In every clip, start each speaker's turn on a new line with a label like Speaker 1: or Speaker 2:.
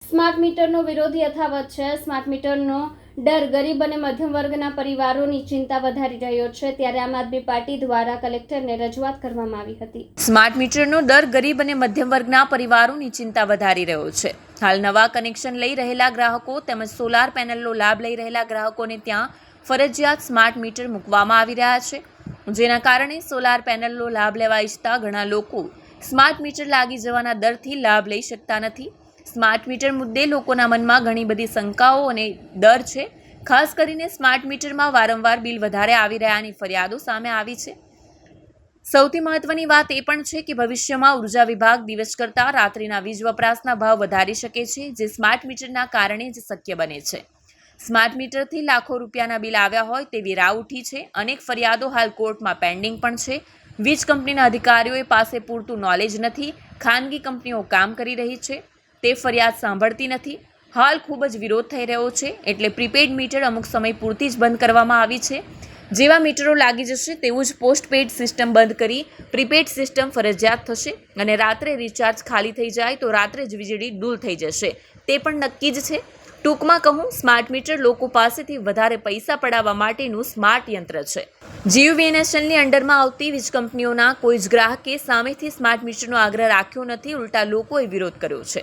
Speaker 1: Smart મીટરનો વિરોધ યથાવત છે। સ્માર્ટ મીટરનો ડર ગરીબ અને મધ્યમ વર્ગના પરિવારોની ચિંતા વધારી રહ્યો છે, ત્યારે આમ આદમી પાર્ટી દ્વારા કલેક્ટરને રજૂઆત કરવામાં આવી હતી।
Speaker 2: સ્માર્ટ મીટરનો ડર ગરીબ અને મધ્યમ વર્ગના પરિવારોની ચિંતા વધારી રહ્યો છે। હાલ નવા કનેક્શન લઈ રહેલા ગ્રાહકો તેમજ સોલાર પેનલનો લાભ લઈ રહેલા ગ્રાહકોને ત્યાં ફરજિયાત સ્માર્ટ મીટર મૂકવામાં આવી રહ્યા છે, જેના કારણે સોલાર પેનલનો લાભ લેવા ઈચ્છતા ઘણા લોકો સ્માર્ટ મીટર લાગી જવાના ડરથી લાભ લઈ શકતા નથી। સ્માર્ટ મીટર મુદ્દે લોકોના મનમાં ઘણી બધી શંકાઓ અને ડર છે। ખાસ કરીને સ્માર્ટ મીટરમાં વારંવાર બિલ વધારે આવી રહ્યાની ફરિયાદો સામે આવી છે। સૌથી મહત્વની વાત એ પણ છે કે ભવિષ્યમાં ઉર્જા વિભાગ દિવસ કરતાં રાત્રિના વીજ વપરાશના ભાવ વધારી શકે છે, જે સ્માર્ટ મીટરના કારણે જ શક્ય બને છે। સ્માર્ટ મીટરથી લાખો રૂપિયાના બિલ આવ્યા હોય તેવી રાવ ઉઠી છે। અનેક ફરિયાદો હાલ કોર્ટમાં પેન્ડિંગ પણ છે। વીજ કંપનીના અધિકારીઓ પાસે પૂરતું નોલેજ નથી, ખાનગી કંપનીઓ કામ કરી રહી છે તે ફરિયાદ સાંભળતી નથી। હાલ ખૂબ જ વિરોધ થઈ રહ્યો છે, એટલે પ્રીપેડ મીટર અમુક સમય પૂરતી જ બંધ કરવામાં આવી છે। જેવા મીટરો લાગી જશે તેવું જ પોસ્ટપેડ સિસ્ટમ બંધ કરી પ્રીપેડ સિસ્ટમ ફરજિયાત થશે અને રાત્રે રિચાર્જ ખાલી થઈ જાય તો રાત્રે જ વીજળી ડૂલ થઈ જશે તે પણ નક્કી જ છે। ટૂંકમાં કહું, સ્માર્ટ મીટર લોકો પાસેથી વધારે પૈસા પડાવવા માટેનું સ્માર્ટ યંત્ર છે। જીયુવીએનએસએલની અંડરમાં આવતી વીજ કંપનીઓના કોઈ જ ગ્રાહકે સામેથી સ્માર્ટ મીટરનો આગ્રહ રાખ્યો નથી, ઉલટા લોકોએ વિરોધ કર્યો છે।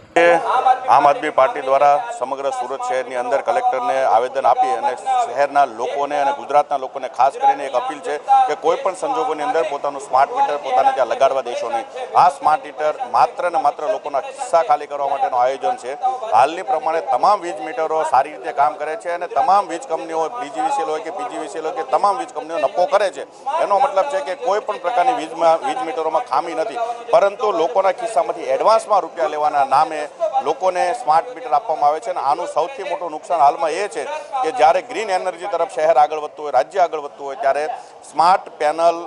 Speaker 3: આમ આદમી પાર્ટી દ્વારા સમગ્ર સુરત શહેરની અંદર કલેક્ટરને આવેદન આપી અને શહેરના લોકોને અને ગુજરાતના લોકોને ખાસ કરીને એક અપીલ છે કે કોઈ પણ સંજોગોની અંદર પોતાનું સ્માર્ટ મીટર પોતાને ત્યાં લગાડવા દેશો નહીં। આ સ્માર્ટ મીટર માત્ર ને માત્ર લોકોના ખિસ્સા ખાલી કરવા માટેનું આયોજન છે। હાલની પ્રમાણે તમામ વીજ મીટરો સારી રીતે કામ કરે છે અને તમામ વીજ કંપનીઓ બીજીવીસીએલ હોય કે પીજીવીસીએલ હોય કે તમામ વીજ કંપનીઓ નફો કરે છે। એનો મતલબ છે કે કોઈ પણ પ્રકારની વીજ મીટરોમાં ખામી નથી, પરંતુ લોકોના ખિસ્સામાંથી એડવાન્સમાં રૂપિયા લેવાના નામે લોકોને સ્માર્ટ મીટર આપવામાં આવે છે। અને આનું સૌથી મોટું નુકસાન હાલમાં એ છે કે જ્યારે ગ્રીન એનર્જી તરફ શહેર આગળ વધતું હોય, રાજ્ય આગળ વધતું હોય, ત્યારે સ્માર્ટ પેનલ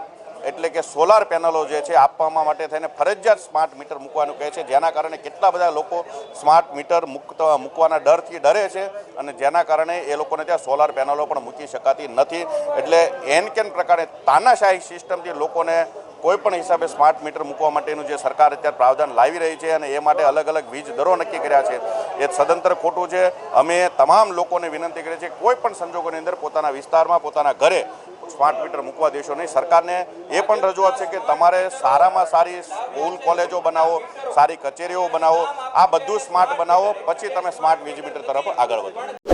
Speaker 3: એટલે કે સોલાર પેનલો જે છે આપવામાં માટે થઈને ફરજિયાત સ્માર્ટ મીટર મૂકવાનું કહે છે, જેના કારણે કેટલા બધા લોકો સ્માર્ટ મીટર મૂકવાના ડરથી ડરે છે અને જેના કારણે એ લોકોને ત્યાં સોલાર પેનલો પણ મૂકી શકાતી નથી। એટલે એન કેન પ્રકારે તાનાશાહી સિસ્ટમથી લોકોને કોઈ પણ હિસાબે સ્માર્ટ મીટર મૂકવા માટેનું જે સરકાર અત્યારે પ્રાવધાન લાવી રહી છે અને એ માટે અલગ અલગ વીજ દરો નક્કી કર્યા છે, એ સદંતર ખોટું છે। અમે તમામ લોકોને વિનંતી કરીએ છીએ કોઈ પણ સંજોગોની અંદર પોતાના વિસ્તારમાં પોતાના ઘરે સ્માર્ટ મીટર મૂકવા દેશો નહીં। સરકારને એ પણ રજૂઆત છે કે તમારે સારામાં સારી સ્કૂલ કોલેજો બનાવો, સારી કચેરીઓ બનાવો, આ બધું સ્માર્ટ બનાવો, પછી તમે સ્માર્ટ વીજ મીટર તરફ આગળ વધો।